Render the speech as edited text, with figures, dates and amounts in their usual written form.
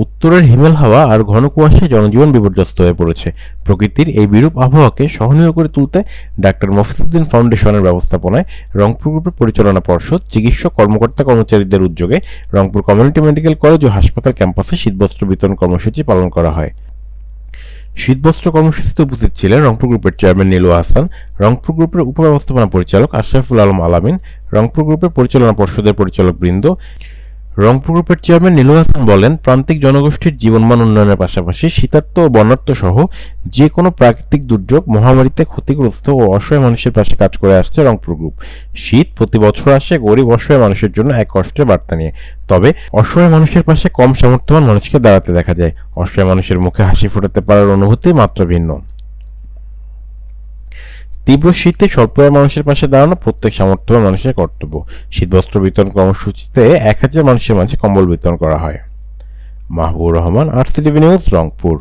উত্তরের হিমেল হাওয়া আর ঘন কুয়াশায় জনজীবন বিপর্যস্ত হয়ে পড়েছে। প্রকৃতির এই বিরূপ আবহাওয়াকে সহনীয় করে তুলতে ডাক্তার মফিজউদ্দিন ফাউন্ডেশনের ব্যবস্থাপনায় রংপুর গ্রুপের পরিচালনা পর্ষদ, চিকিৎসক কর্মকর্তা কর্মচারীদের উদ্যোগে রংপুর কমিউনিটি মেডিকেল কলেজ ও হাসপাতাল ক্যাম্পাসে শীতবস্ত্র বিতরণ কর্মসূচি পালন করা হয়। শীতবস্ত্র কর্মসূচিতে উপস্থিত ছিলেন রংপুর গ্রুপের চেয়ারম্যান নীলু আহসান, রংপুর গ্রুপের উপব্যবস্থাপনা পরিচালক আশরাফুল আলম আলামিন, রংপুর গ্রুপের পরিচালনা পর্ষদের পরিচালক বৃন্দ। রংপুর গ্রুপের চেয়ারম্যান নীলু হাসান বলেন, প্রান্তিক জনগোষ্ঠীর জীবনমান উন্নয়নের পাশাপাশি শীতার্ত ও বন্যার্ত সহ যে কোনো প্রাকৃতিক দুর্যোগ, মহামারীতে ক্ষতিগ্রস্ত ও অসহায় মানুষের পাশে কাজ করে আসছে রংপুর গ্রুপ। শীত প্রতি বছর আসে গরিব অসহায় মানুষের জন্য এক কষ্টের বার্তা নিয়ে। তবে অসহায় মানুষের পাশে কম সামর্থ্যবান মানুষকে দাঁড়াতে দেখা যায়। অসহায় মানুষের মুখে হাসি ফোটাতে পারার অনুভূতি মাত্র ভিন্ন। তীব্র শীতে স্বল্প আয়ের মানুষের পাশে দাঁড়ানো প্রত্যেক সামর্থ্যবান মানুষের কর্তব্য। শীতবস্ত্র বিতরণ কর্মসূচিতে 1000 মানুষের মাঝে কম্বল বিতরণ করা হয়। Mahbubur Rahman, RCTV news, Rangpur.